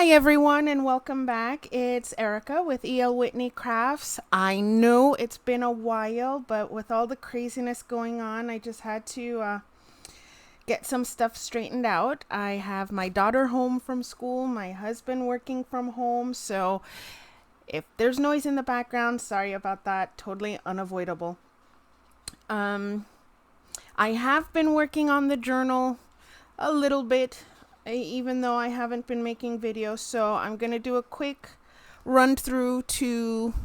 Hi everyone and welcome back. It's Erica with E.L. Whitney Crafts. I know it's been a while, but with all the craziness going on, I just had to get some stuff straightened out. I have my daughter home from school, my husband working from home, so if there's noise in the background, sorry about that. Totally unavoidable. Um, I have been working on the journal a little bit, even though I haven't been making videos. So I'm going to do a quick run through to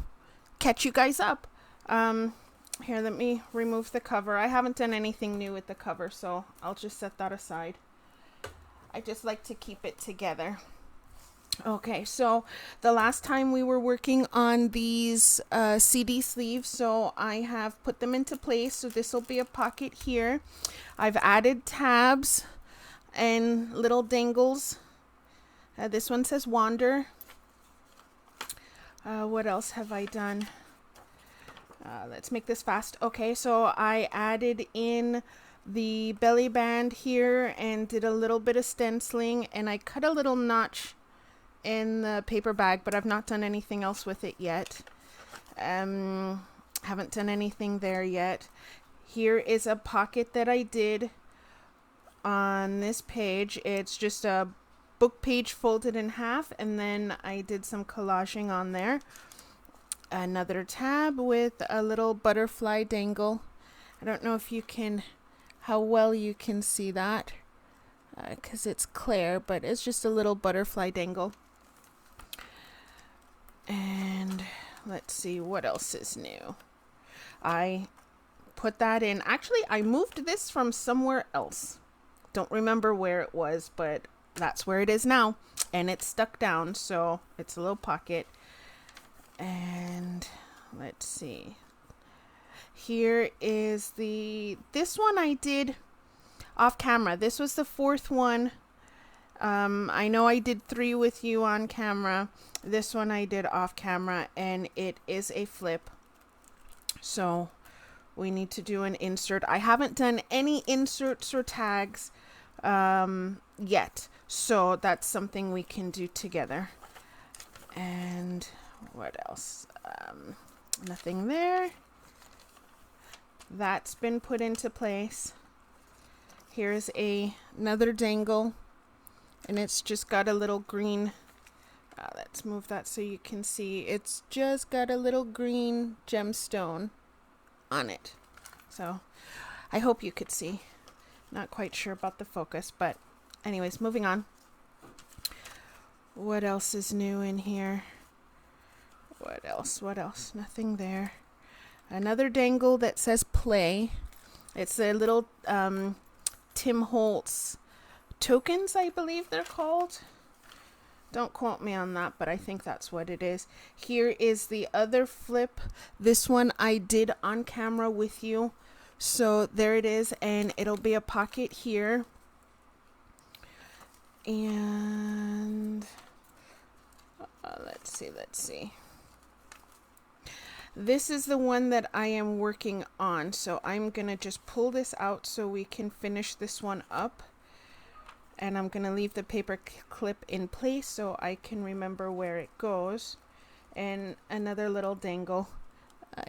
catch you guys up. Here, let me remove the cover. I haven't done anything new with the cover, so I'll just set that aside. I just like to keep it together. Okay, so the last time we were working on these CD sleeves, so I have put them into place. So this will be a pocket here. I've added tabs and little dangles. This one says Wander. What else have I done? Let's make this fast. Okay, so I added in the belly band here and did a little bit of stenciling, and I cut a little notch in the paper bag, but I've not done anything else with it yet. Haven't done anything there yet. Here is a pocket that I did on this page. It's just a book page folded in half, and then I did some collaging on there. Another tab with a little butterfly dangle. I don't know if you can, how well you can see that, because it's clear, but it's just a little butterfly dangle. And let's see what else is new. I put that in. Actually, I moved this from somewhere else. Don't remember where it was, but that's where it is now. And it's stuck down, so it's a little pocket. And let's see. Here is this one I did off camera. This was the fourth one. I know I did 3 with you on camera. This one I did off camera, and it is a flip. So we need to do an insert. I haven't done any inserts or tags yet, so that's something we can do together. And what else? Nothing there. That's been put into place. Here's another dangle, and it's just got a little green, let's move that so you can see. It's just got a little green gemstone on it. So I hope you could see. Not quite sure about the focus, but anyways, moving on. What else is new in here? What else? Nothing there. Another dangle that says play. It's a little Tim Holtz tokens, I believe they're called. Don't quote me on that, but I think that's what it is. Here is the other flip. This one I did on camera with you. So there it is, and it'll be a pocket here. And let's see. This is the one that I am working on. So I'm going to just pull this out so we can finish this one up. And I'm going to leave the paper clip in place so I can remember where it goes. And another little dangle.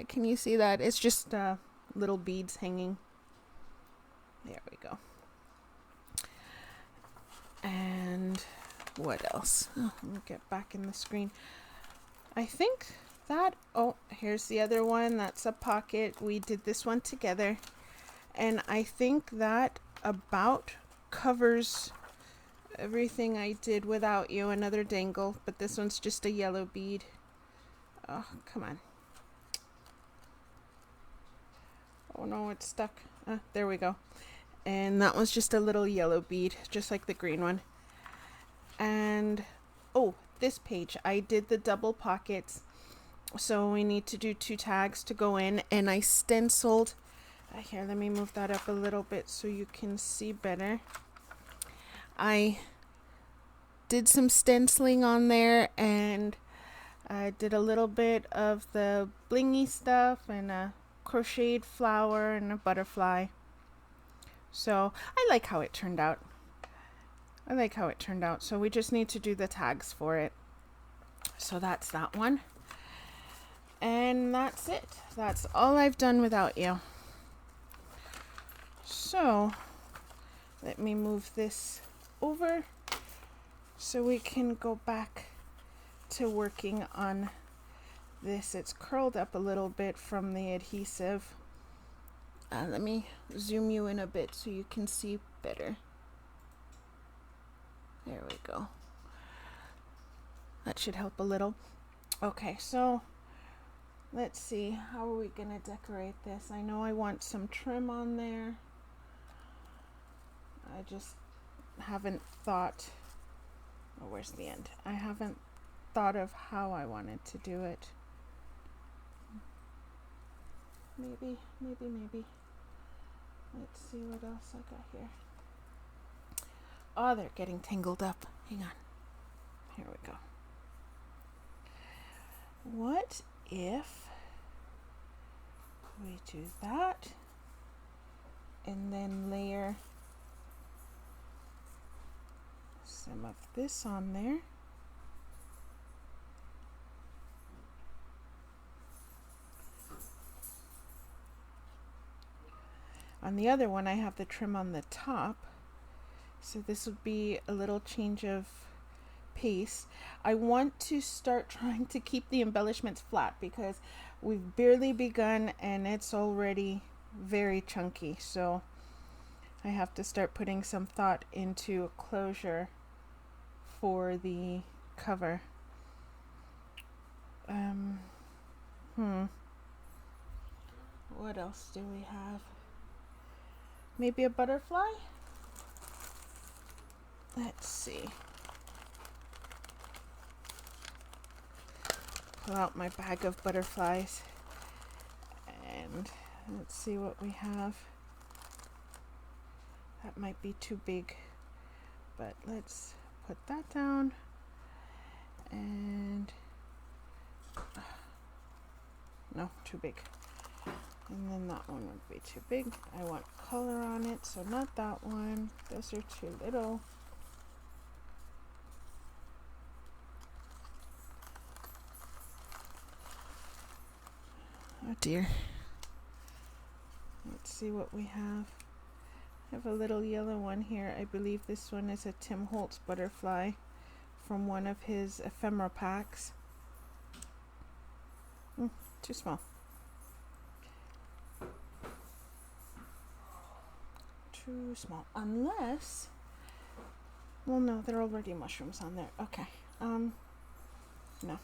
Can you see that? It's just little beads hanging. There we go. And what else? Oh, let me get back in the screen. I think that, oh, here's the other one. That's a pocket. We did this one together. And I think that about covers everything I did without you. Another dangle, but this one's just a yellow bead. Oh, come on. Oh no, it's stuck. There we go. And that was just a little yellow bead, just like the green one. And oh, this page, I did the double pockets. So we need to do 2 tags to go in, and I stenciled. Here, let me move that up a little bit so you can see better. I did some stenciling on there, and I did a little bit of the blingy stuff and a crocheted flower and a butterfly. So I like how it turned out. I like how it turned out. So we just need to do the tags for it. So that's that one. And that's it. That's all I've done without you. So let me move this over so we can go back to working on this. It's curled up a little bit from the adhesive. Let me zoom you in a bit so you can see better. There we go. That should help a little. Okay, so let's see. How are we going to decorate this? I know I want some trim on there. I just haven't thought. Oh, where's the end? I haven't thought of how I wanted to do it. Maybe. Let's see what else I got here. Oh, they're getting tangled up. Hang on. Here we go. What if we do that and then layer some of this on there? On the other one, I have the trim on the top, so this would be a little change of pace. I want to start trying to keep the embellishments flat because we've barely begun and it's already very chunky, so I have to start putting some thought into a closure for the cover. What else do we have? Maybe a butterfly? Let's see. Pull out my bag of butterflies and let's see what we have. That might be too big, but let's put that down. And no, too big. And then that one would be too big. I want color on it, so not that one. Those are too little. Oh dear. Let's see what we have. I have a little yellow one here. I believe this one is a Tim Holtz butterfly from one of his ephemera packs. Too small. Too small. Unless, well, no, there are already mushrooms on there. Okay. No.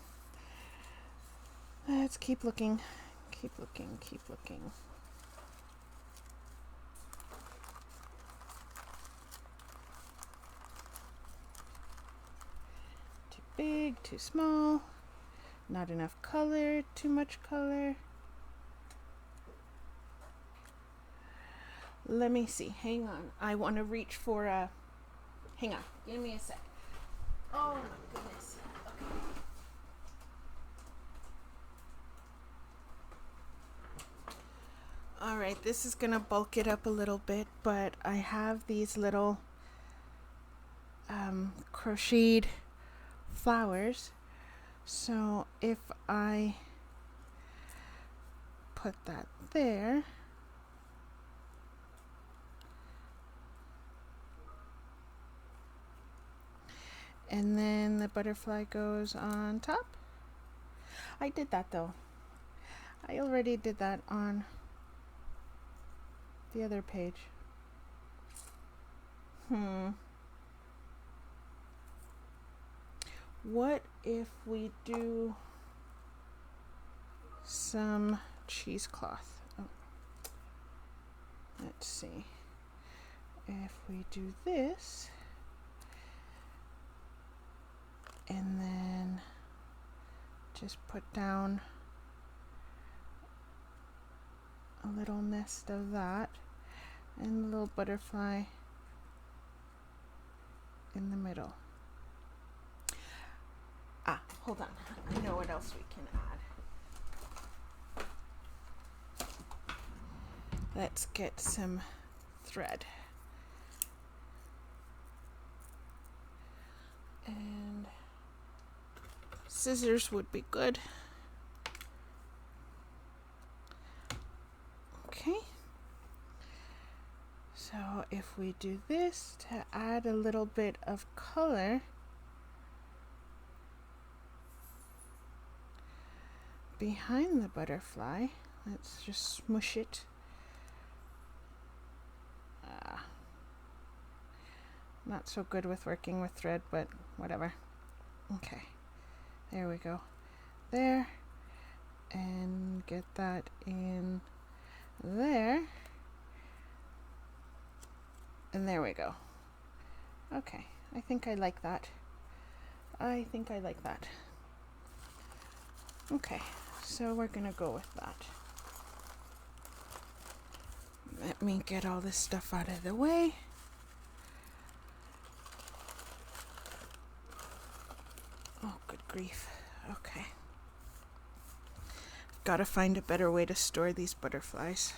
Let's keep looking. Keep looking. Too big, too small. Not enough color, too much color. Let me see. Hang on. I want to reach for a... Hang on. Give me a sec. Oh my goodness. Okay. All right. This is going to bulk it up a little bit, but I have these little crocheted flowers. So if I put that there, and then the butterfly goes on top. I did that though. I already did that on the other page. What if we do some cheesecloth? Oh. Let's see. If we do this, and then just put down a little nest of that, and a little butterfly in the middle. Hold on. I know what else we can add. Let's get some thread. scissors would be good. Okay. So if we do this to add a little bit of color, behind the butterfly, let's just smush it. Not so good with working with thread, but whatever. Okay, there we go. There, and get that in there. And there we go. Okay, I think I like that. I think I like that. Okay, so we're gonna go with that. Let me get all this stuff out of the way. Oh, good grief. Okay. Gotta find a better way to store these butterflies.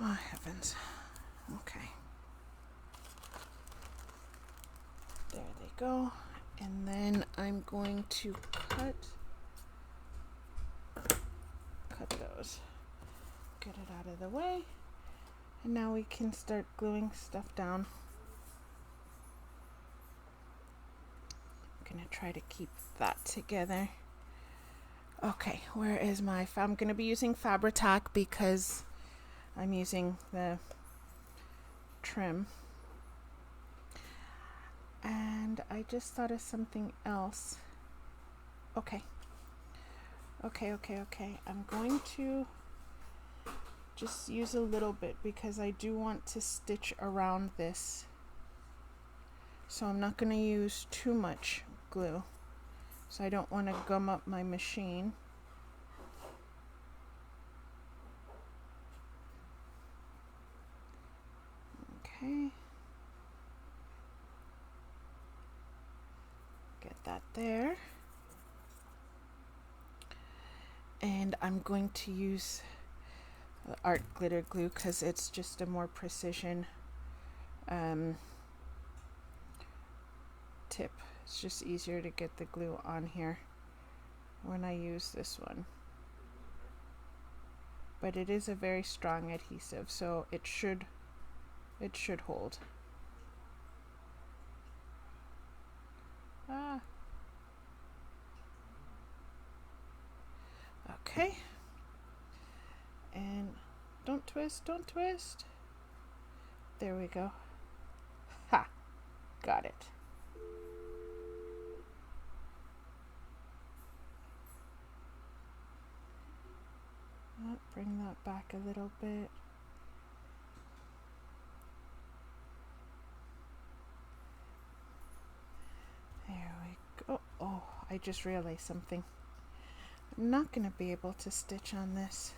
Oh, heavens. Okay. There they go. And then I'm going to cut those. Get it out of the way. And now we can start gluing stuff down. I'm gonna try to keep that together. Okay, where is my I'm gonna be using Fabri-Tac because I'm using the trim. And I just thought of something else. Okay. I'm going to just use a little bit because I do want to stitch around this. So I'm not going to use too much glue. So I don't want to gum up my machine. Okay. Get that there. And I'm going to use the art glitter glue because it's just a more precision tip. It's just easier to get the glue on here when I use this one. But it is a very strong adhesive, so it should hold. Okay. And don't twist. There we go. Ha! Got it. Bring that back a little bit. There we go. Oh, I just realized something. I'm not going to be able to stitch on this.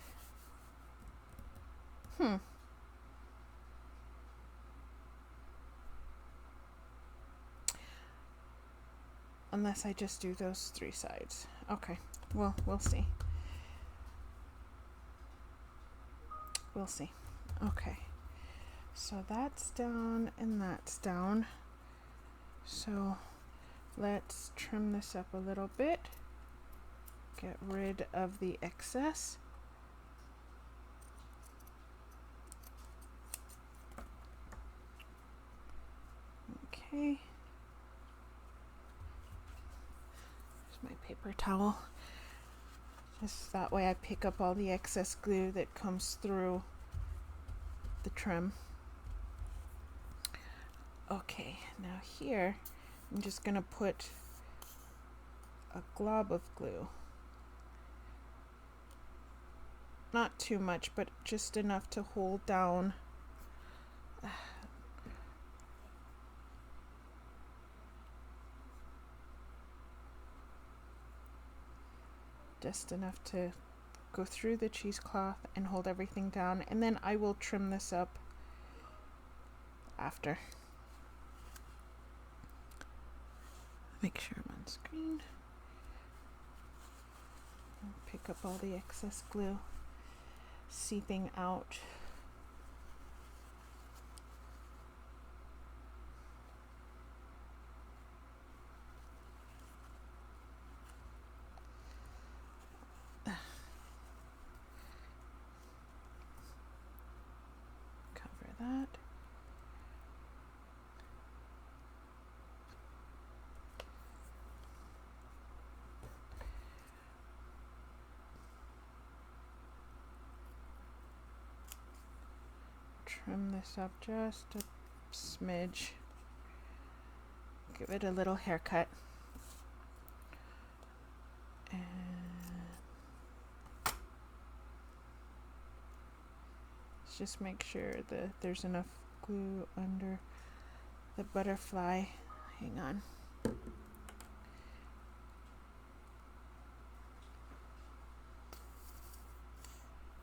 Unless I just do those 3 sides. Okay, well, we'll see. We'll see. Okay, so that's down and that's down. So let's trim this up a little bit. Get rid of the excess. Okay. Here's my paper towel. Just that way I pick up all the excess glue that comes through the trim. Okay, now here I'm just going to put a glob of glue. Not too much, but just enough to hold down just enough to go through the cheesecloth and hold everything down, and then I will trim this up after. Make sure I'm on screen. Pick up all the excess glue seeping out. that. Trim this up just a smidge. Give it a little haircut. And just make sure that there's enough glue under the butterfly. Hang on.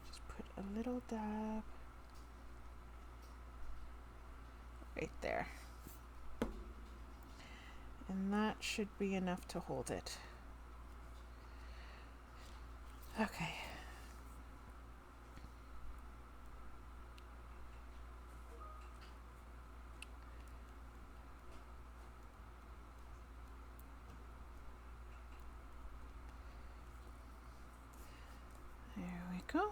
Just put a little dab right there. And that should be enough to hold it. Okay. There we go.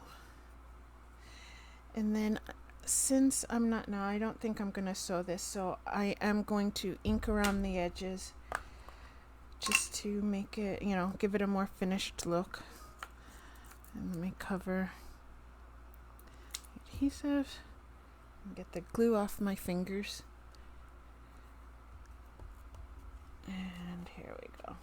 And then since I'm not now, I don't think I'm going to sew this, so I am going to ink around the edges just to make it, you know, give it a more finished look. And let me cover adhesive and get the glue off my fingers. And here we go.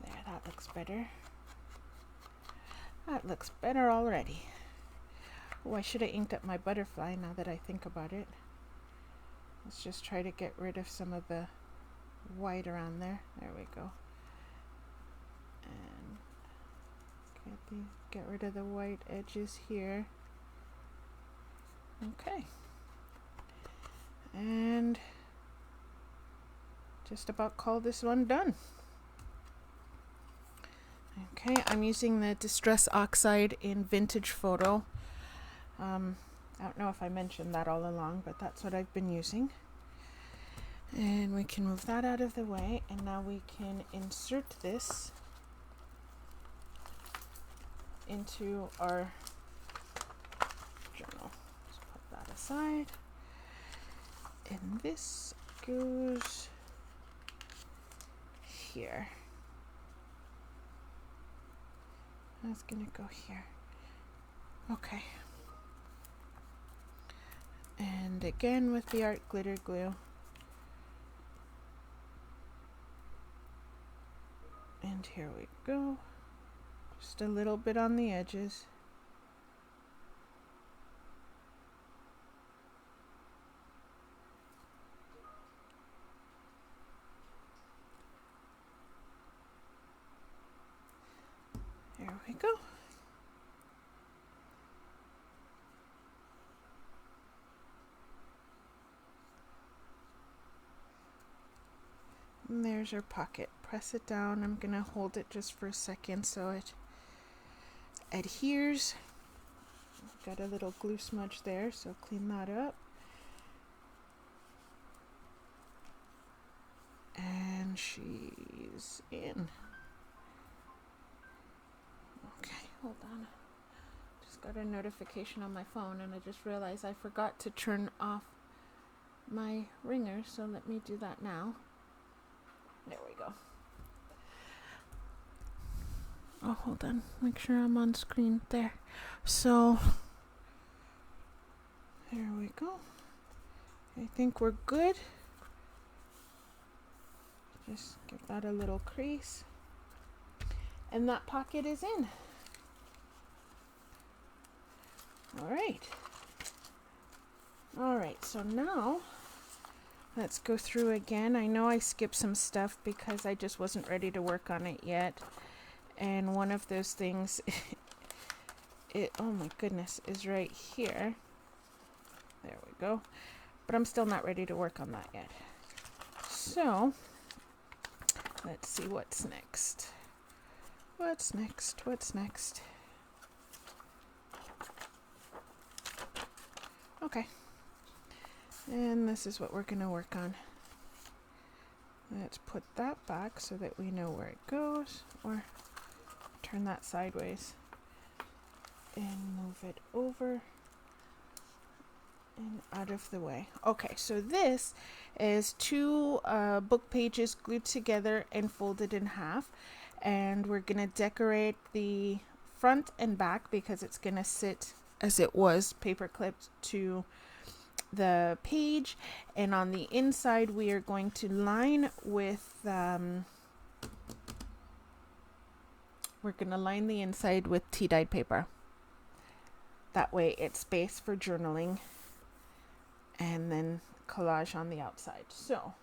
There, that looks better. That looks better already. Oh, I should have inked up my butterfly now that I think about it. Let's just try to get rid of some of the white around there. There we go. And get rid of the white edges here. Okay. And just about call this one done. Okay, I'm using the Distress Oxide in Vintage Photo. I don't know if I mentioned that all along, but that's what I've been using. And we can move that out of the way, and now we can insert this into our journal. Let's put that aside. And this goes here. That's gonna go here. Okay. And again with the art glitter glue. And here we go. Just a little bit on the edges. There we go. And there's our pocket. Press it down. I'm gonna hold it just for a second so it adheres. Got a little glue smudge there, so clean that up. And she's in. Okay, hold on. Just got a notification on my phone and I just realized I forgot to turn off my ringer, so let me do that now. There we go. Oh, hold on. Make sure I'm on screen. There. So, there we go. I think we're good. Just give that a little crease. And that pocket is in. Alright. Alright, so now let's go through again. I know I skipped some stuff because I just wasn't ready to work on it yet. And one of those things, oh my goodness, is right here. There we go. But I'm still not ready to work on that yet. So, let's see what's next. What's next? What's next? Okay. And this is what we're going to work on. Let's put that back so that we know where it goes, or turn that sideways and move it over and out of the way. Okay, so this is two book pages glued together and folded in half, and we're gonna decorate the front and back because it's gonna sit as it was paper clipped to the page, and on the inside we are going to line with we're gonna line the inside with tea dyed paper. That way it's space for journaling, and then collage on the outside. So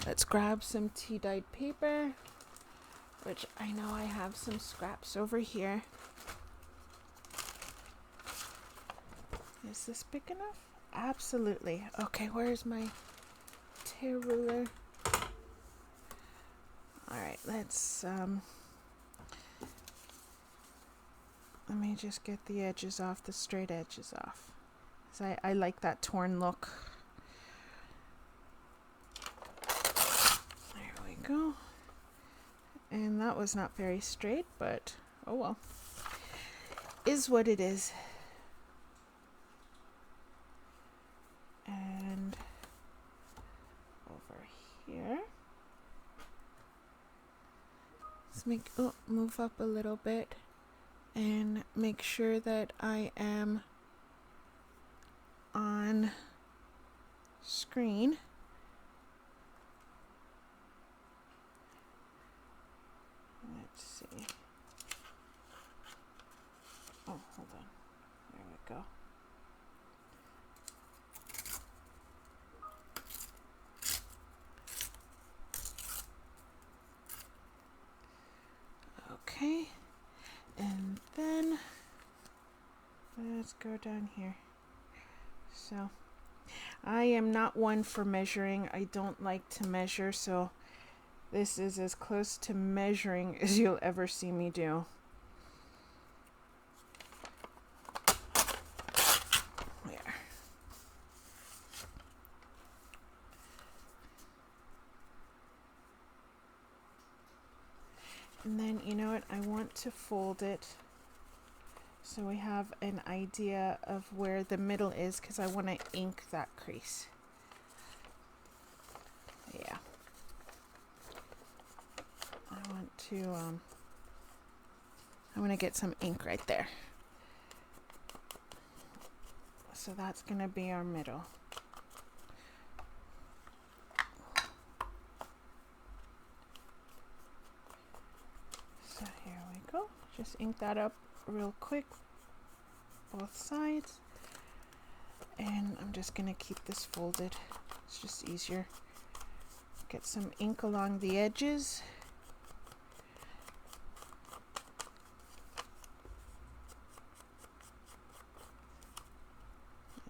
let's grab some tea dyed paper, which I know I have some scraps over here. Is this big enough? Absolutely. Okay, where's my tear ruler? Alright, let's let me just get the edges off, the straight edges off. So I like that torn look. There we go. And that was not very straight, but oh well. Is what it is. And over here. Let's move up a little bit and make sure that I am on screen. Let's see. Oh, hold on. There we go. Okay, and then let's go down here. So I am not one for measuring. I don't like to measure, so this is as close to measuring as you'll ever see me do. There. And then, you know what, I want to fold it so we have an idea of where the middle is, because I want to ink that crease. Yeah. I want to get some ink right there. So that's going to be our middle. So here we go. Just ink that up real quick, both sides. And I'm just going to keep this folded. It's just easier. Get some ink along the edges.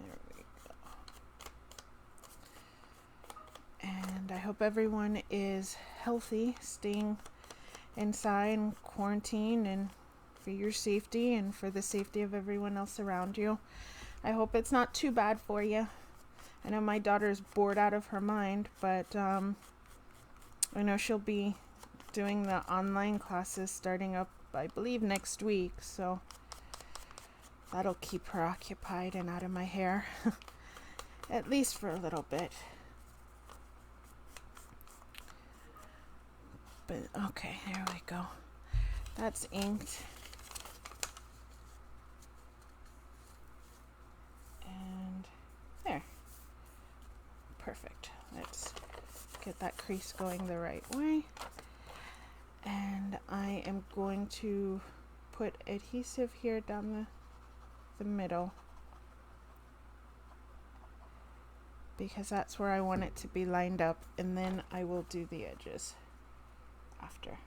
There we go. And I hope everyone is healthy, staying inside in quarantine, and for your safety and for the safety of everyone else around you. I hope it's not too bad for you. I know my daughter's bored out of her mind, but I know she'll be doing the online classes starting up, I believe, next week, so that'll keep her occupied and out of my hair, at least for a little bit. But okay, there we go. That's inked. And there. Perfect. Let's get that crease going the right way. And I am going to put adhesive here down the middle, because that's where I want it to be lined up, and then I will do the edges after.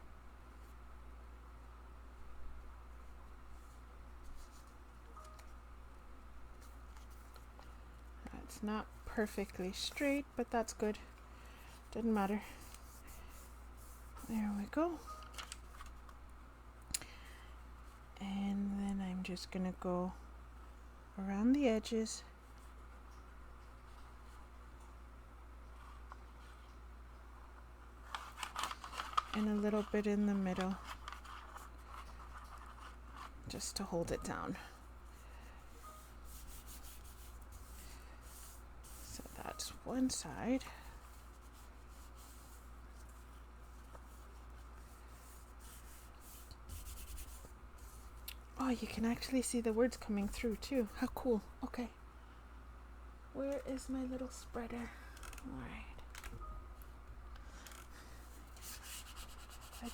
It's not perfectly straight, but that's good. Doesn't matter. There we go. And then I'm just gonna go around the edges. and a little bit in the middle, just to hold it down. So that's one side. Oh, you can actually see the words coming through too. How cool. Okay. Where is my little spreader? All right. I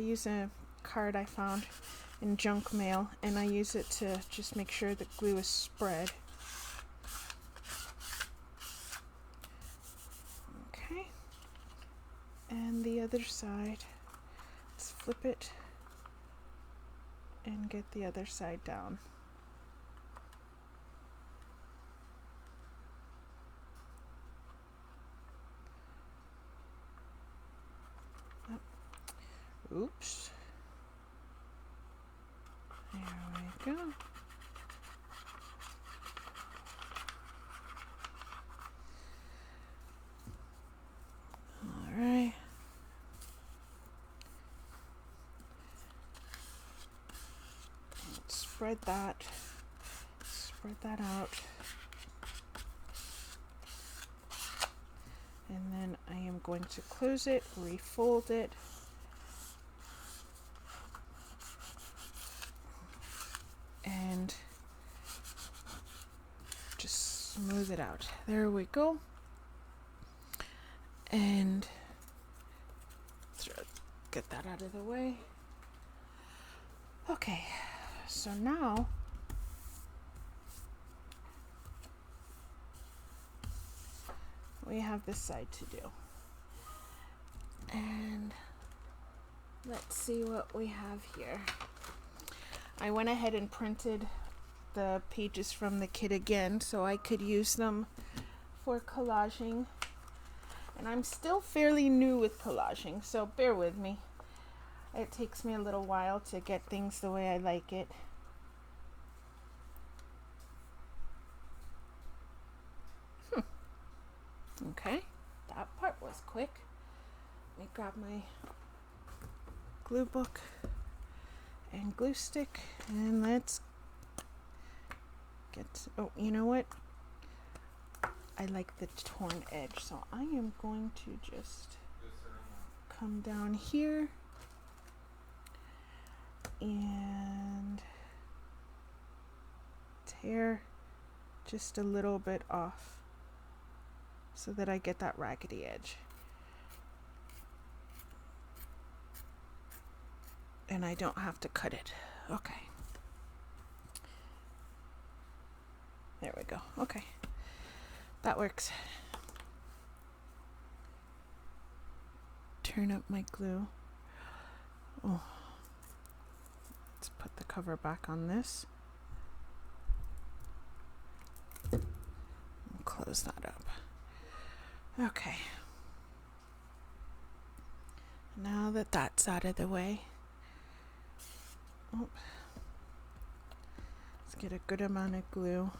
use a card I found in junk mail, and I use it to just make sure the glue is spread. Okay. And the other side, let's flip it and get the other side down. Oops. There we go. All right. Let's spread that out. And then I am going to close it, refold it. And just smooth it out. There we go. And get that out of the way. Okay, so now we have this side to do. And let's see what we have here. I went ahead and printed the pages from the kit again so I could use them for collaging. And I'm still fairly new with collaging, so bear with me. It takes me a little while to get things the way I like it. Okay, that part was quick. Let me grab my glue book and glue stick, and let's get, oh, you know what? I like the torn edge, so I am going to just come down here and tear just a little bit off so that I get that raggedy edge. And I don't have to cut it. Okay. There we go. Okay. That works. Turn up my glue. Oh. Let's put the cover back on this. And close that up. Okay. Now that that's out of the way, let's get a good amount of glue.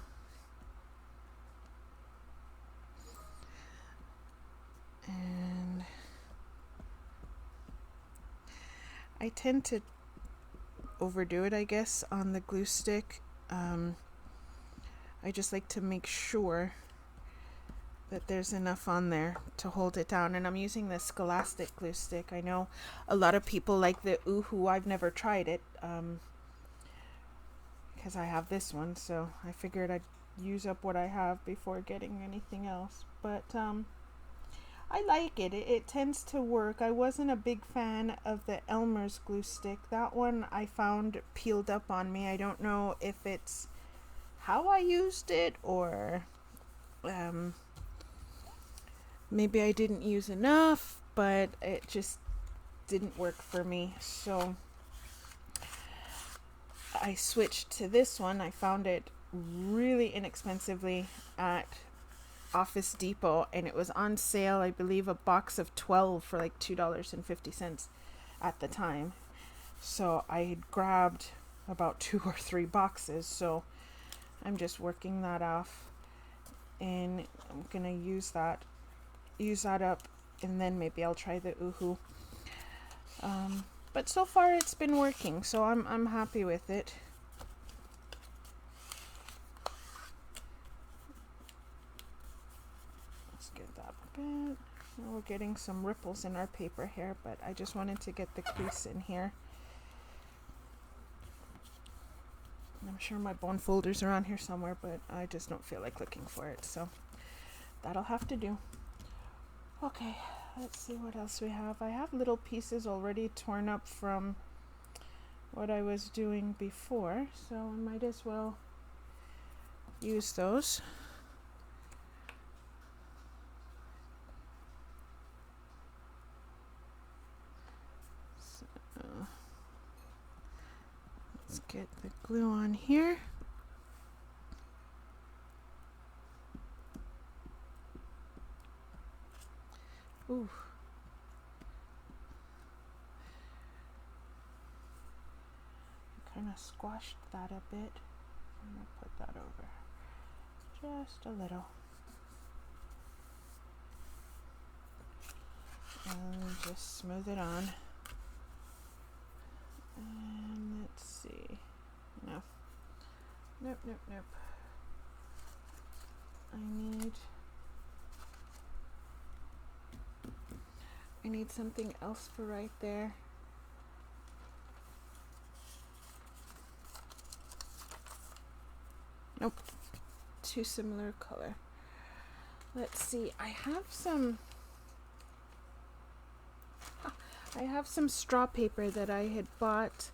And I tend to overdo it, I guess, on the glue stick. I just like to make sure that there's enough on there to hold it down. And I'm using the Scholastic glue stick. I know a lot of people like the Oohoo. I've never tried it because I have this one, so I figured I'd use up what I have before getting anything else. But I like it. It tends to work. I wasn't a big fan of the Elmer's glue stick. That one I found peeled up on me. I don't know if it's how I used it or maybe I didn't use enough, but it just didn't work for me. So I switched to this one. I found it really inexpensively at Office Depot, and it was on sale. I believe a box of 12 for like $2.50 at the time. So I had grabbed about 2 or 3 boxes. So I'm just working that off, and I'm gonna use that up, and then maybe I'll try the Oohoo. But so far it's been working, so I'm happy with it. Let's get that bit. We're getting some ripples in our paper here, but I just wanted to get the crease in here. I'm sure my bone folder's around here somewhere, but I just don't feel like looking for it, so that'll have to do. Okay, let's see what else we have. I have little pieces already torn up from what I was doing before, so I might as well use those. So, let's get the glue on here. Ooh. Kind of squashed that a bit. I'm gonna put that over just a little. And just smooth it on. And let's see. No. Nope. I need something else for right there. Nope. Too similar color. Let's see. I have some straw paper that I had bought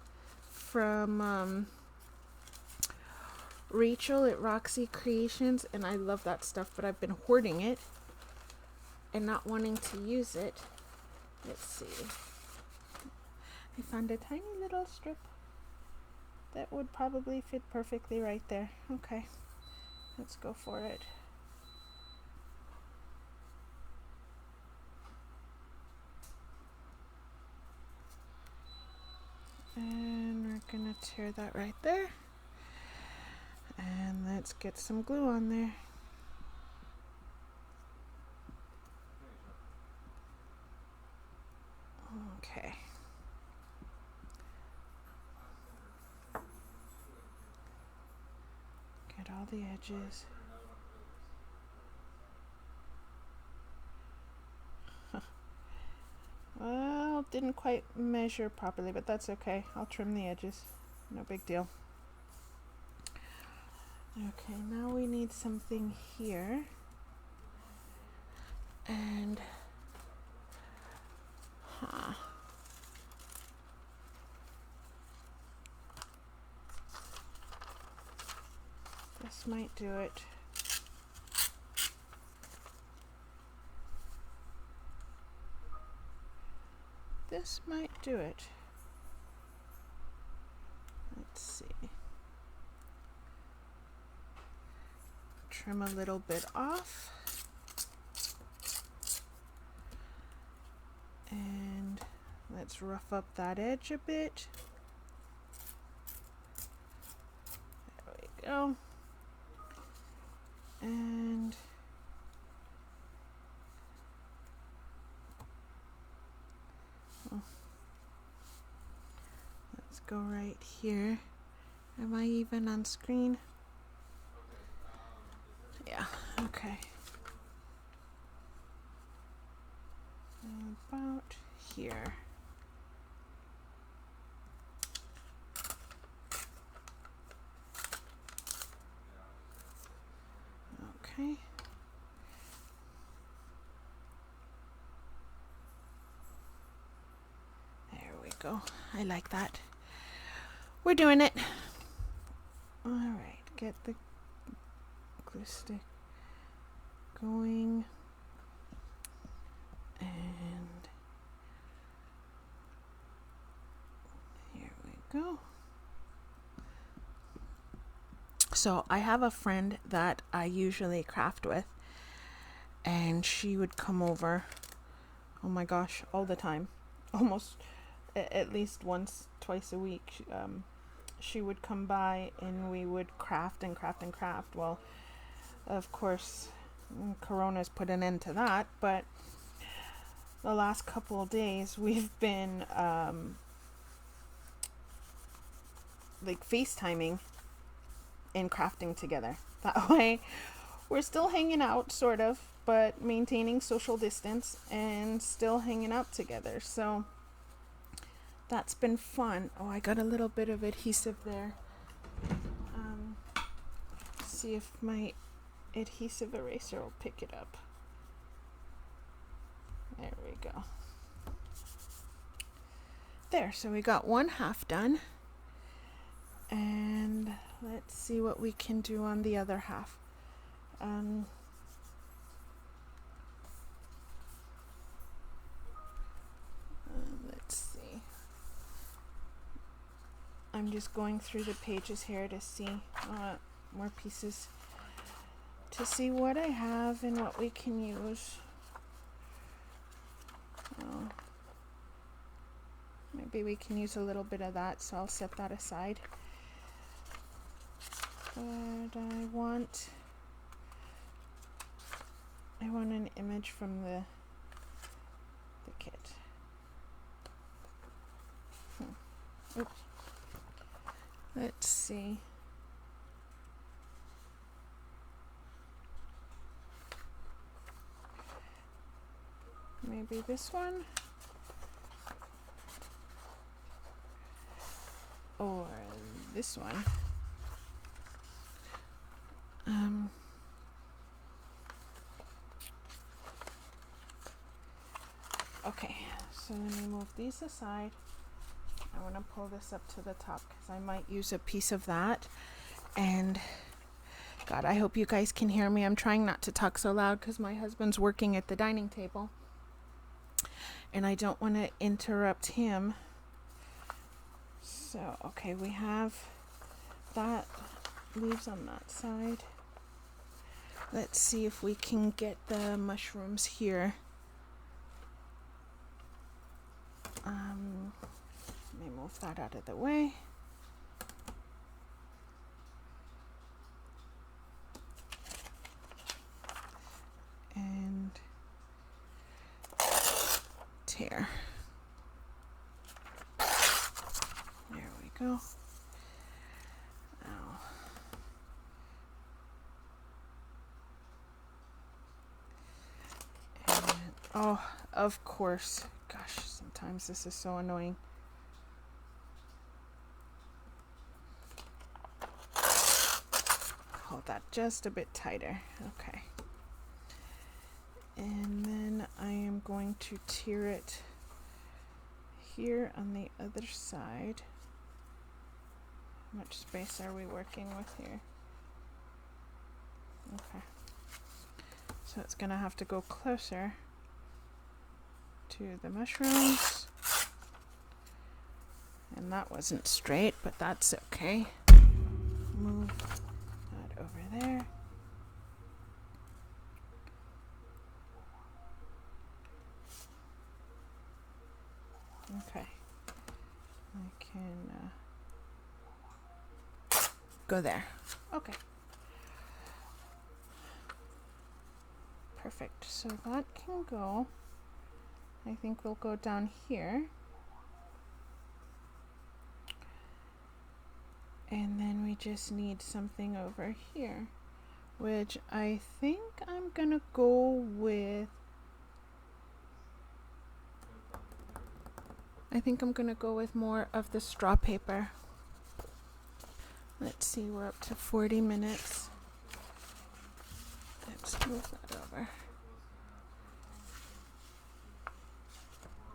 from Rachel at Roxy Creations, and I love that stuff, but I've been hoarding it and not wanting to use it. Let's see. I found a tiny little strip that would probably fit perfectly right there. Okay, let's go for it. And we're gonna tear that right there. And let's get some glue on there. Okay. Get all the edges. Well, didn't quite measure properly, but that's okay. I'll trim the edges. No big deal. Okay, now we need something here. And this might do it. This might do it. Let's see. Trim a little bit off. And let's rough up that edge a bit. There we go. And let's go right here. Am I even on screen? Yeah, okay. About here. Okay. There we go. I like that. We're doing it. All right, get the glue stick going. And here we go. So I have a friend that I usually craft with, and she would come over, oh my gosh, all the time, almost at least once, twice a week. She would come by and we would craft and craft and craft. Well, of course, Corona's put an end to that, but the last couple of days we've been like FaceTiming and crafting together. That way we're still hanging out, sort of, but maintaining social distance and still hanging out together. So that's been fun. Oh, I got a little bit of adhesive there. See if my adhesive eraser will pick it up. There we go. There, so we got one half done. And let's see what we can do on the other half. Let's see. I'm just going through the pages here to see more pieces, to see what I have and what we can use. Maybe we can use a little bit of that, so I'll set that aside. But I want an image from the kit. Oops. Let's see. Maybe this one, or this one. Okay, so let me move these aside. I want to pull this up to the top because I might use a piece of that. And God, I hope you guys can hear me. I'm trying not to talk so loud because my husband's working at the dining table and I don't want to interrupt him. So, okay, we have that leaves on that side. Let's see if we can get the mushrooms here. Let me move that out of the way. And tear. There we go. Oh, of course. Gosh, sometimes this is so annoying. Hold that just a bit tighter. Okay. And then I am going to tear it here on the other side. How much space are we working with here? Okay. So it's going to have to go closer to the mushrooms. And that wasn't straight, but that's okay. Move that over there. Okay. I can go there. Okay. Perfect. So that can go. I think we'll go down here. And then we just need something over here, which I think I'm gonna go with. I think I'm gonna go with more of the straw paper. Let's see, we're up to 40 minutes. Let's move that over.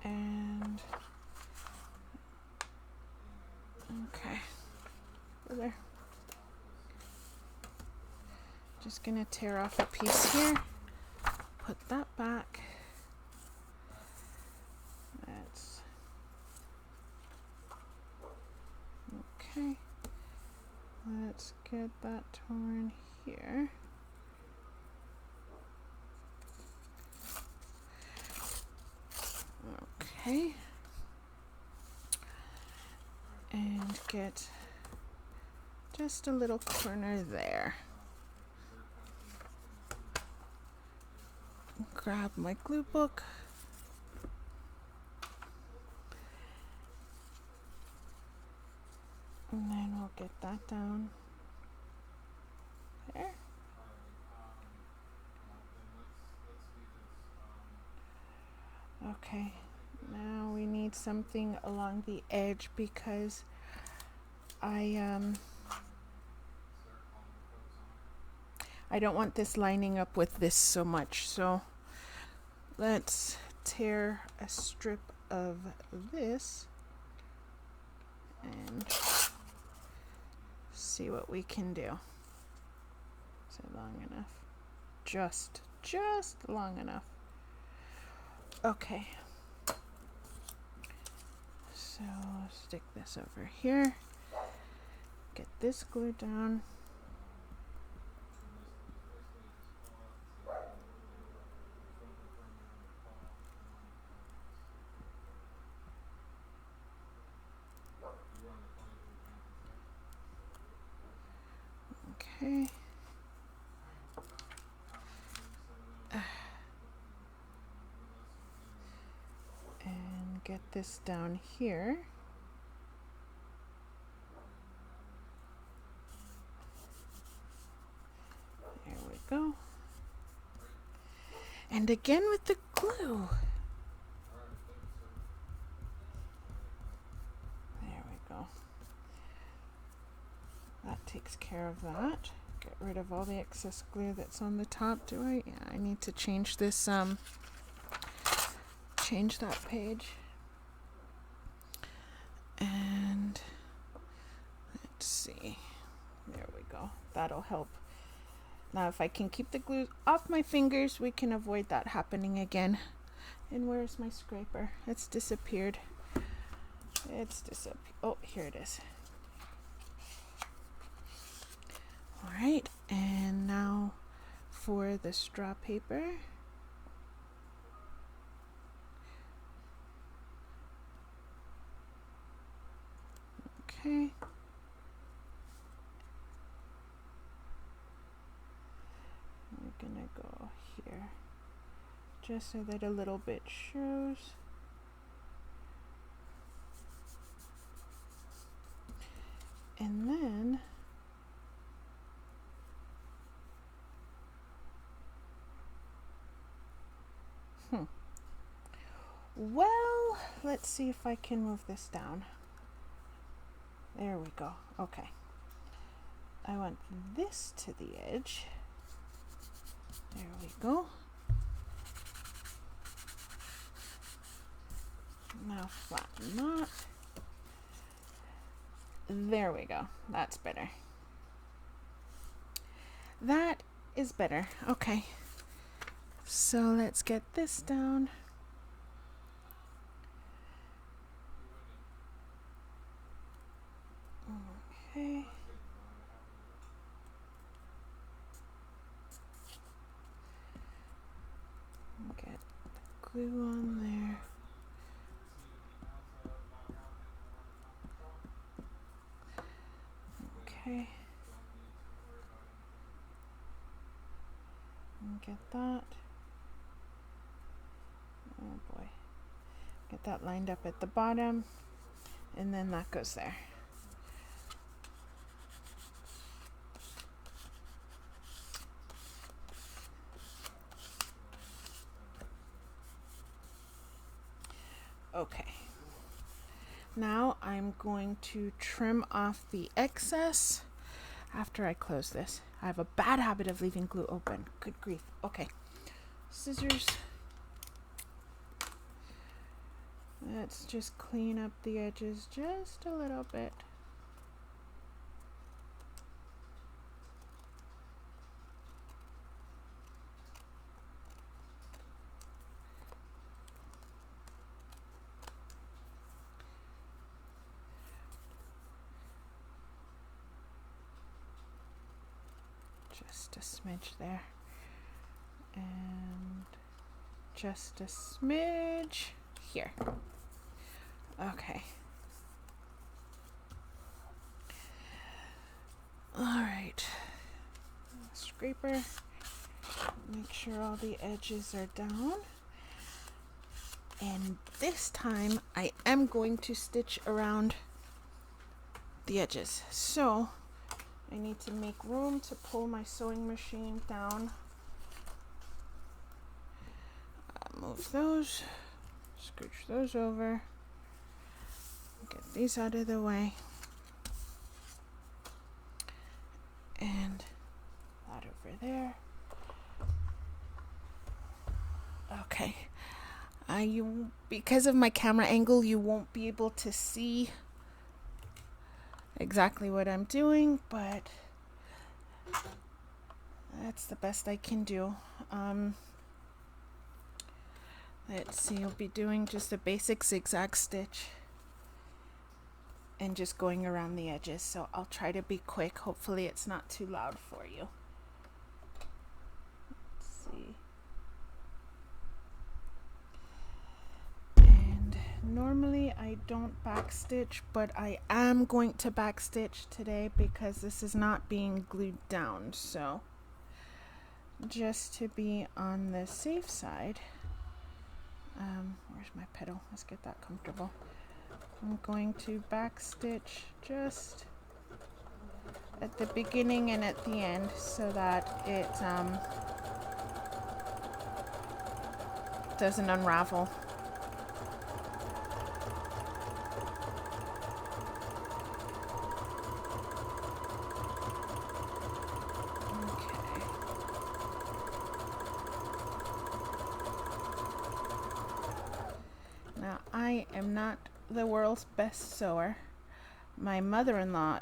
And okay, there. Just gonna tear off a piece here, put that back. That's okay. Let's get that torn here. Okay. And get just a little corner there. Grab my glue book. And then we'll get that down there. Okay, now we need something along the edge because I don't want this lining up with this so much. So let's tear a strip of this and see what we can do. Is it long enough? Just long enough. Okay. So stick this over here. Get this glued down. Okay. And get this down here. There we go. And again with the glue. There we go. That takes care of that. Get rid of all the excess glue that's on the top. Do I? Yeah, I need to change this, change that page. And let's see. There we go. That'll help. Now if I can keep the glue off my fingers, we can avoid that happening again. And where's my scraper? It's disappeared. It's disappeared. Oh, here it is. All right, and now for the straw paper. Okay. We're gonna go here, just so that a little bit shows. And then well, let's see if I can move this down. There we go. Okay. I want this to the edge. There we go. Now flatten that. There we go. That's better. That is better. Okay. So let's get this down. Okay. Get the glue on there. Okay. And get that. Oh boy. Get that lined up at the bottom, and then that goes there. Okay. Now I'm going to trim off the excess after I close this. I have a bad habit of leaving glue open. Good grief. Okay. Scissors. Let's just clean up the edges just a little bit. Just a smidge there, and just a smidge here. Okay. All right. Scraper. Make sure all the edges are down. And this time I am going to stitch around the edges. So I need to make room to pull my sewing machine down. Move those, scooch those over, get these out of the way, and that over there. Okay, because of my camera angle, you won't be able to see exactly what I'm doing, but that's the best I can do. Let's see, I'll be doing just a basic zigzag stitch and just going around the edges. So I'll try to be quick. Hopefully it's not too loud for you. Let's see. And normally I don't backstitch, but I am going to backstitch today because this is not being glued down. So just to be on the safe side, where's my pedal? Let's get that comfortable. I'm going to backstitch just at the beginning and at the end so that it doesn't unravel. Now, I am not the world's best sewer. My mother-in-law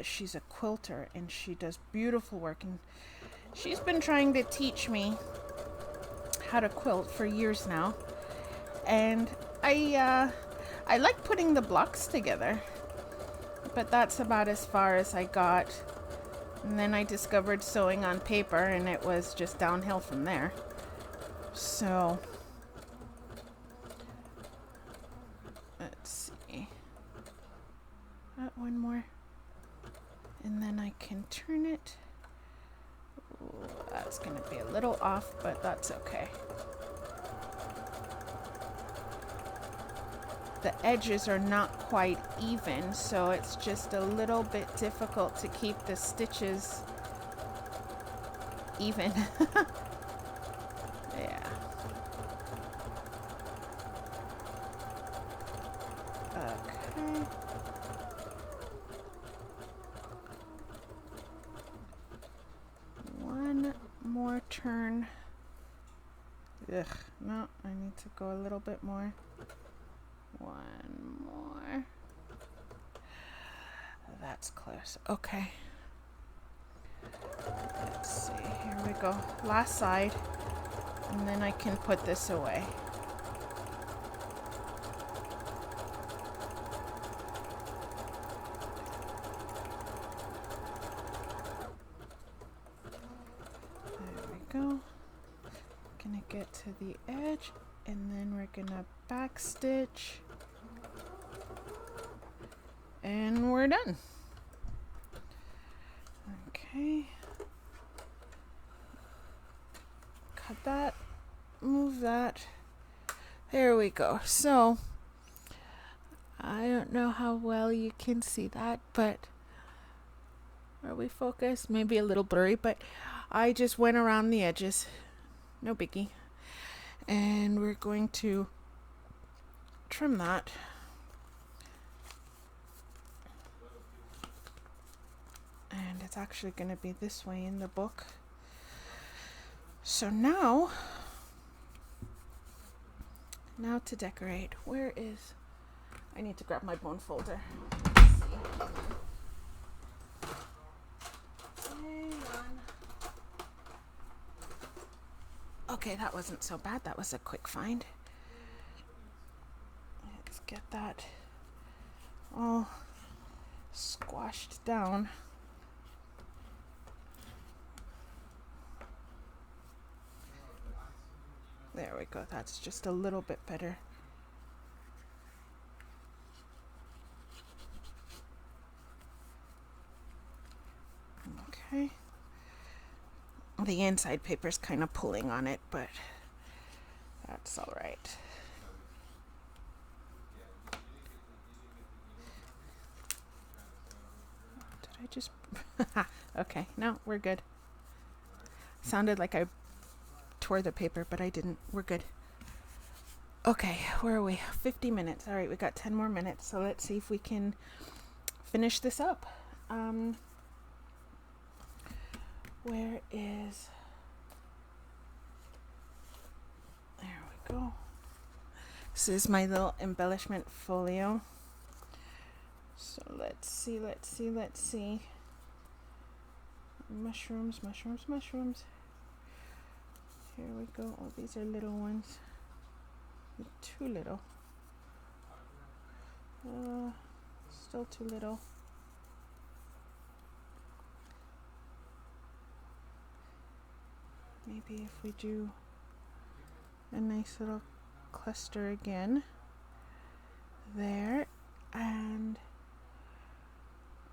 she's a quilter and she does beautiful work, and she's been trying to teach me how to quilt for years now. And I like putting the blocks together, but that's about as far as I got. And then I discovered sewing on paper, and it was just downhill from there. So let's see. One more. And then I can turn it. Ooh, that's going to be a little off, but that's okay. The edges are not quite even, so it's just a little bit difficult to keep the stitches even. Yeah. Okay. One more turn. Ugh, no, I need to go a little bit more. One more. That's close. Okay. Let's see. Here we go. Last side. And then I can put this away. There we go. Gonna get to the edge, and then we're gonna back stitch, and we're done. Okay, cut that, move that. There we go. So I don't know how well you can see that, but are we focused? Maybe a little blurry, but I just went around the edges. No biggie. And we're going to trim that. And it's actually going to be this way in the book. So now to decorate. Where is... I need to grab my bone folder. Let's see. Hang on. Okay, that wasn't so bad. That was a quick find. Let's get that all squashed down. There we go. That's just a little bit better. Okay. The inside paper is kind of pulling on it, but that's all right. Did I just... Okay, no, we're good. Sounded like I tore the paper, but I didn't. We're good. Okay, where are we? 50 minutes. All right, we got 10 more minutes, so let's see if we can finish this up. Where is... There we go. This is my little embellishment folio. So let's see. Mushrooms. Here we go. Oh, these are little ones. Too little. Still too little. Maybe if we do a nice little cluster again there, and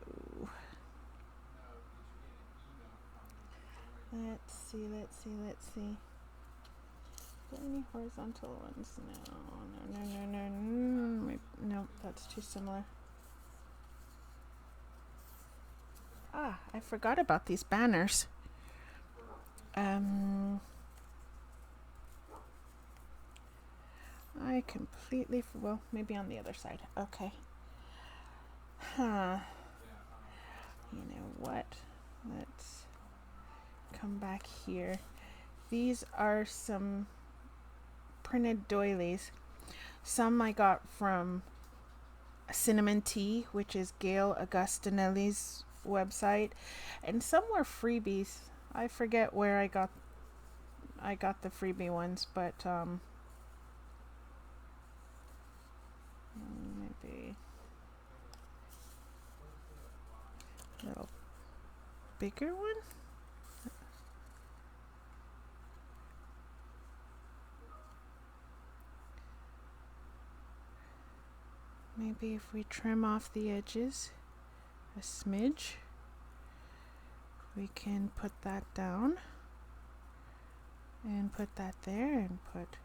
ooh. Let's see. Any horizontal ones? No, that's too similar. I forgot about these banners. I completely, well, maybe on the other side. Okay. You know what? Let's come back here. These are some printed doilies. Some I got from Cinnamon Tea, which is Gail Augustinelli's website, and some were freebies. I forget where I got the freebie ones, but maybe a little bigger one. Maybe if we trim off the edges a smidge, we can put that down and put that there and put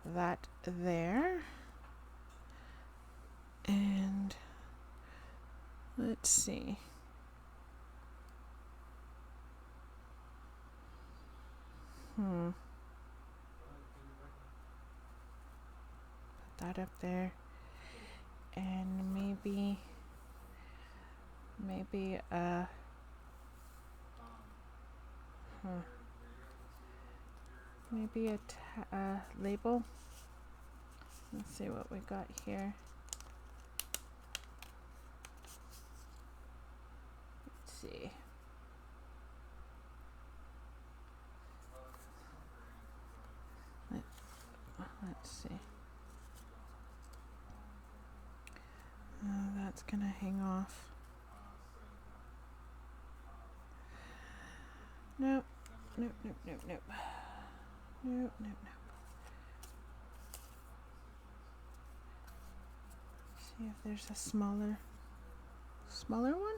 that there. And let's see. Put that up there. And maybe a label. Let's see what we got here. Let's see. Let's see. That's gonna hang off. Nope. See if there's a smaller one.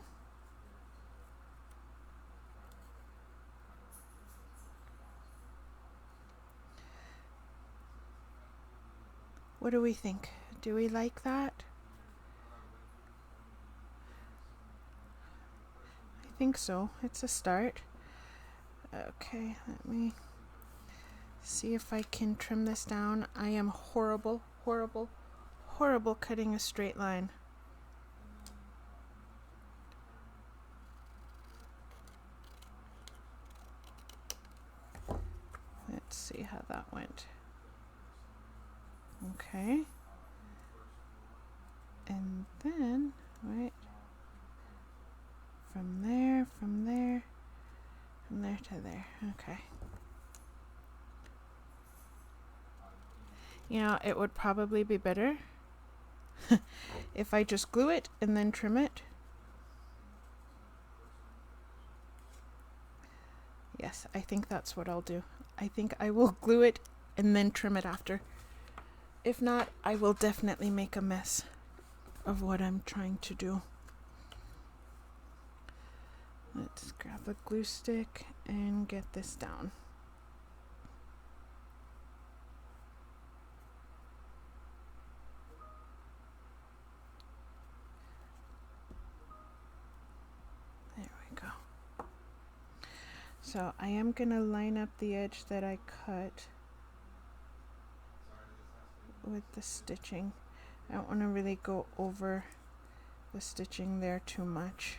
What do we think? Do we like that? I think so. It's a start. Okay, let me see if I can trim this down. I am horrible cutting a straight line. Let's see how that went. Okay. And then, right, from there to there. Okay. You know, it would probably be better if I just glue it and then trim it. Yes, I think that's what I'll do. I think I will glue it and then trim it after. If not, I will definitely make a mess of what I'm trying to do. Let's grab a glue stick and get this down. So I am gonna line up the edge that I cut with the stitching. I don't want to really go over the stitching there too much,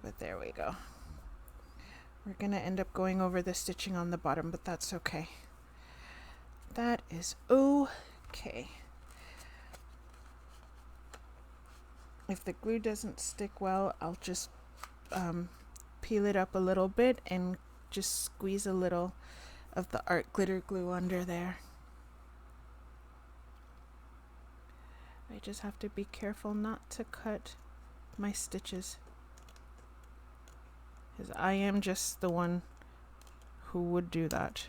but there we go. We're gonna end up going over the stitching on the bottom, but that's okay. That is okay. If the glue doesn't stick well, I'll just peel it up a little bit and just squeeze a little of the art glitter glue under there. I just have to be careful not to cut my stitches, because I am just the one who would do that.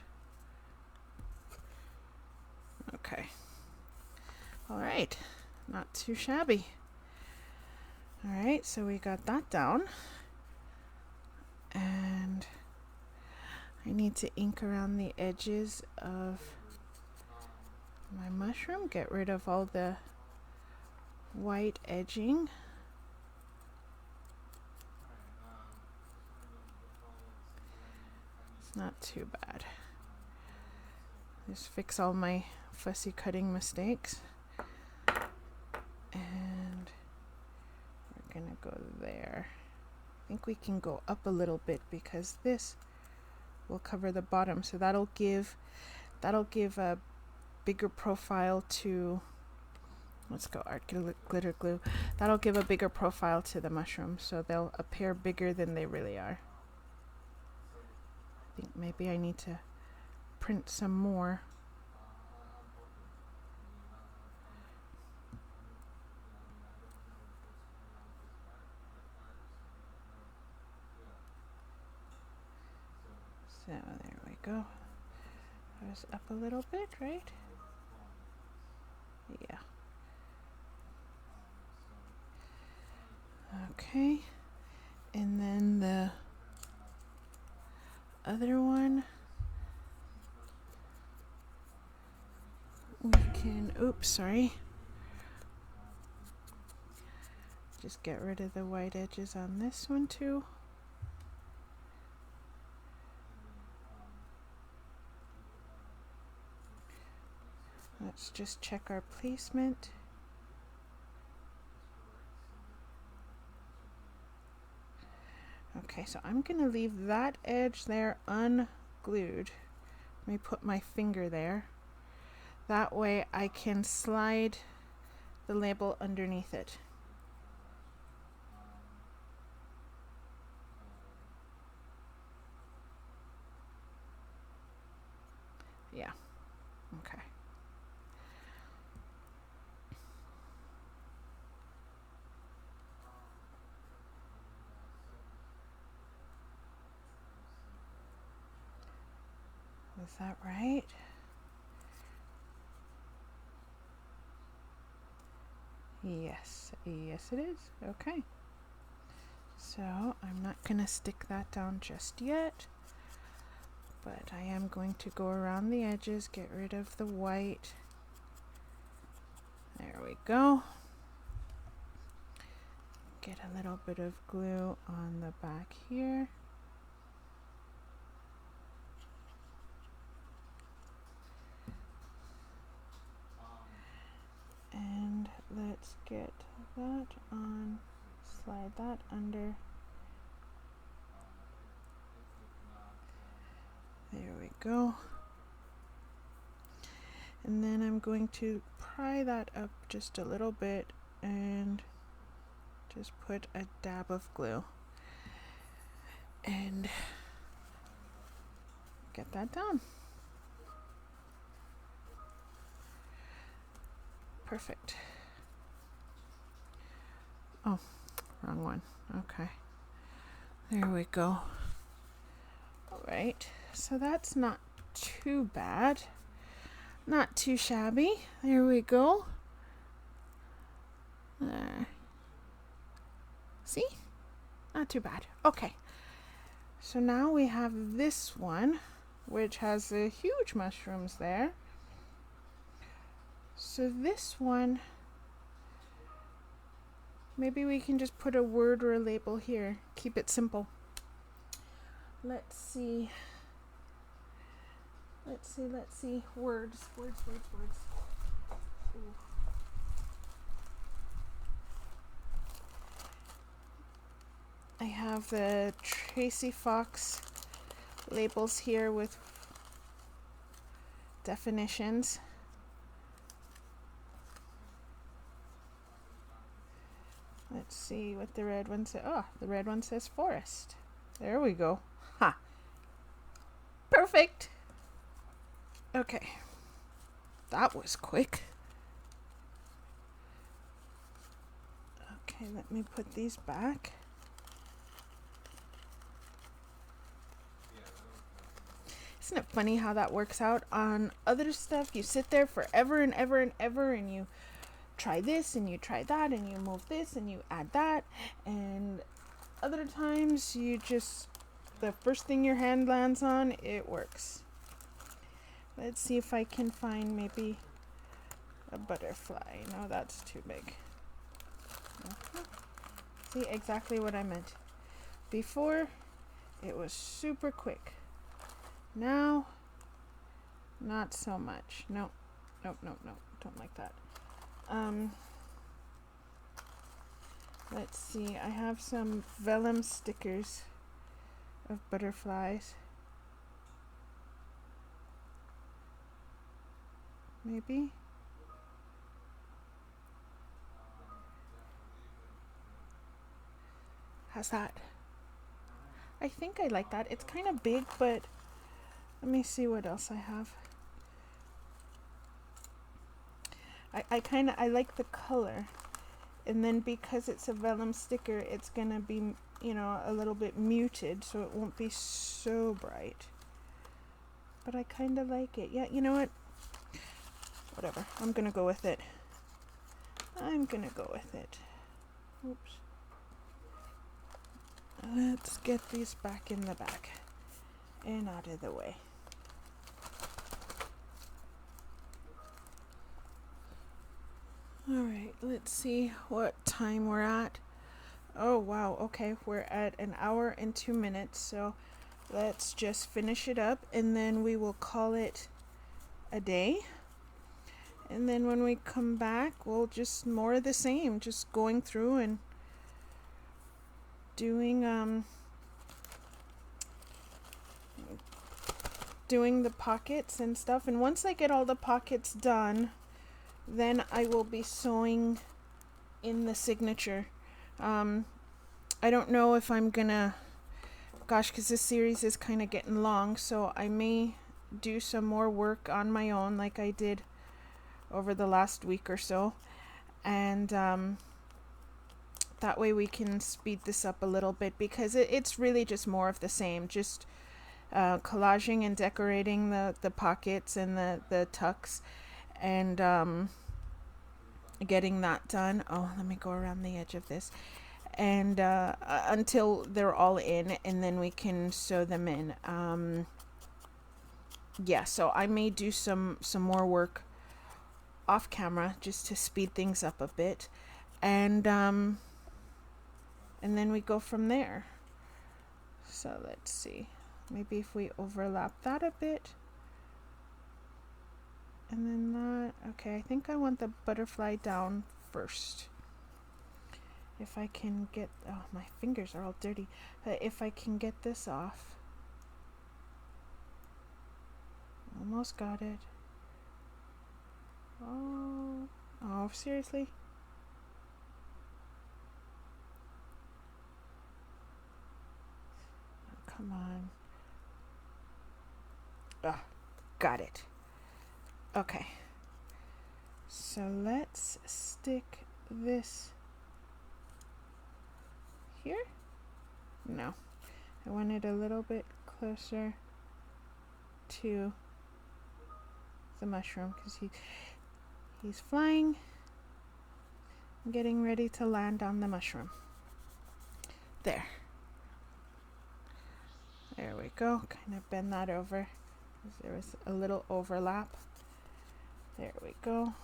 Okay. All right. Not too shabby. All right, so we got that down. And I need to ink around the edges of my mushroom, get rid of all the white edging. It's not too bad. Just fix all my fussy cutting mistakes. And we're gonna go there. I think we can go up a little bit because this will cover the bottom, so that'll give a bigger profile to, let's go art glitter glue. That'll give a bigger profile to the mushroom, so they'll appear bigger than they really are. I think maybe I need to print some more. So there we go. I was up a little bit, right? Yeah. Okay. And then the other one, we can, oops, sorry. Just get rid of the white edges on this one too. Let's just check our placement. Okay, so I'm going to leave that edge there unglued. Let me put my finger there. That way I can slide the label underneath it. Yeah, okay. Is that right? Yes, yes it is. Okay. So I'm not going to stick that down just yet, but I am going to go around the edges, get rid of the white. There we go. Get a little bit of glue on the back here. And let's get that on, slide that under. There we go. And then I'm going to pry that up just a little bit and just put a dab of glue and get that down. Perfect. Oh, wrong one. Okay. There we go. All right. So that's not too bad. Not too shabby. There we go. There. See? Not too bad. Okay. So now we have this one, which has the huge mushrooms there. So this one, maybe we can just put a word or a label here. Keep it simple. Let's see. Let's see. Words. Ooh. I have the Tracy Fox labels here with definitions. Let's see what the red one says. Oh, the red one says forest. There we go. Ha! Perfect! Okay. That was quick. Okay, let me put these back. Isn't it funny how that works out? On other stuff, you sit there forever and ever and ever, and you try this and you try that, and you move this and you add that, and other times you just, the first thing your hand lands on, it works. Let's see if I can find maybe a butterfly. No, that's too big. See, exactly what I meant. Before, it was super quick. Now, not so much. Nope. Don't like that. Let's see. I have some vellum stickers of butterflies. Maybe. How's that? I think I like that. It's kind of big, but let me see what else I have. I like the color, and then because it's a vellum sticker, it's gonna be, you know, a little bit muted, so it won't be so bright. But I kind of like it. Yeah, you know what? Whatever. I'm gonna go with it. Oops. Let's get these back in the bag and out of the way. Alright, let's see what time we're at. Oh wow, okay, we're at 1 hour and 2 minutes, so let's just finish it up and then we will call it a day. And then when we come back, we'll just more of the same, just going through and doing the pockets and stuff. And once I get all the pockets done, then I will be sewing in the signature. I don't know if I'm gonna, because this series is kind of getting long, so I may do some more work on my own like I did over the last week or so, and that way we can speed this up a little bit, because it's really just more of the same, just collaging and decorating the pockets and the tucks, and getting that done. Oh, let me go around the edge of this, and until they're all in, and then we can sew them in. Yeah, so I may do some more work off camera just to speed things up a bit, and then we go from there. So let's see, maybe if we overlap that a bit, and then that. Okay, I think I want the butterfly down first. If I can get, oh, my fingers are all dirty, but if I can get this off. Almost got it. Oh, seriously? Oh, come on. Ah, got it. Okay. So let's stick this here? No. I want it a little bit closer to the mushroom, because he's flying and getting ready to land on the mushroom. There we go. Kind of bend that over, because there was a little overlap. There we go.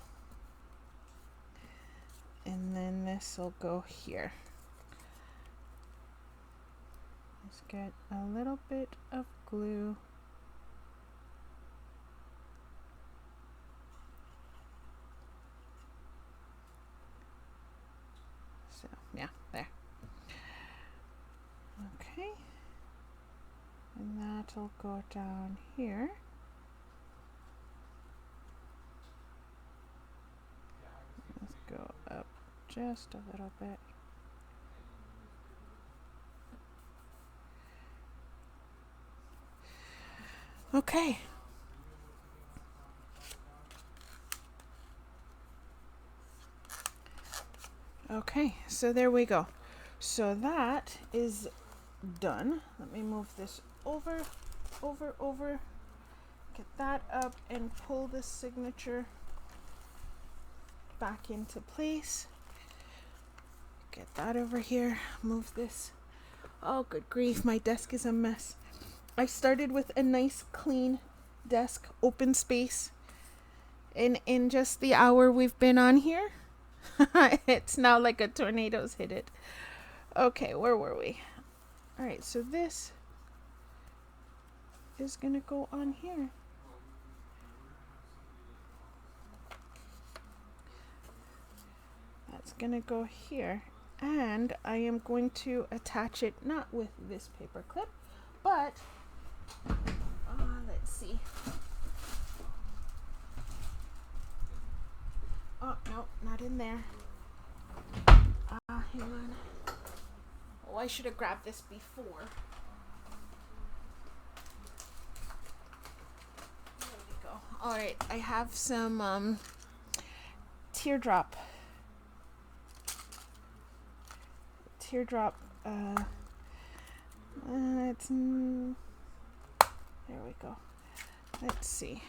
And then this will go here. Just get a little bit of glue. So, yeah, there. Okay. And that'll go down here. Let's go up just a little bit. Okay. Okay, so there we go. So that is done. Let me move this over. Get that up and pull the signature back into place. Get that over here. Move this. Oh, good grief, my desk is a mess. I started with a nice clean desk, open space. And in just the hour we've been on here, it's now like a tornado's hit it. Okay, where were we? All right, so this is gonna go on here. That's gonna go here. And I am going to attach it not with this paper clip, but let's see. Oh, no, not in there. Hang on. Oh, I should have grabbed this before. There we go. All right, I have some teardrop. It's there we go. Let's see.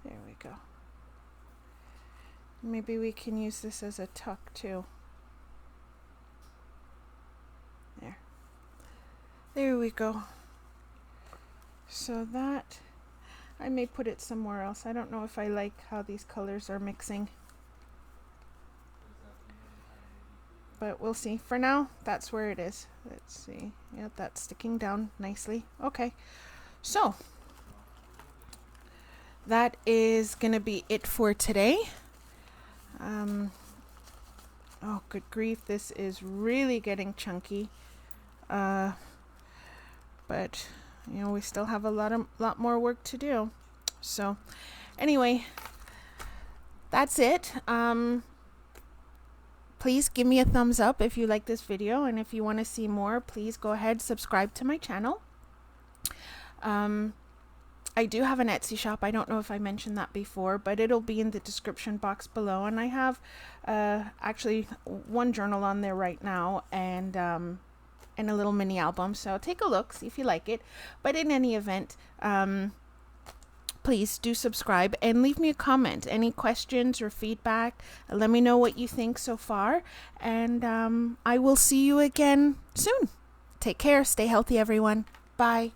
There we go. Maybe we can use this as a tuck too. There we go. So that, I may put it somewhere else. I don't know if I like how these colors are mixing. But we'll see. For now, that's where it is. Let's see. Yeah, that's sticking down nicely. Okay. So, that is going to be it for today. Oh, good grief. This is really getting chunky. But, you know, we still have a lot more work to do. So, anyway, that's it. Please give me a thumbs up if you like this video, and if you want to see more, please go ahead, subscribe to my channel. I do have an Etsy shop. I don't know if I mentioned that before, but it'll be in the description box below, and I have actually one journal on there right now, and a little mini album, so take a look, see if you like it. But in any event, please do subscribe and leave me a comment. Any questions or feedback, let me know what you think so far, and I will see you again soon. Take care. Stay healthy, everyone. Bye.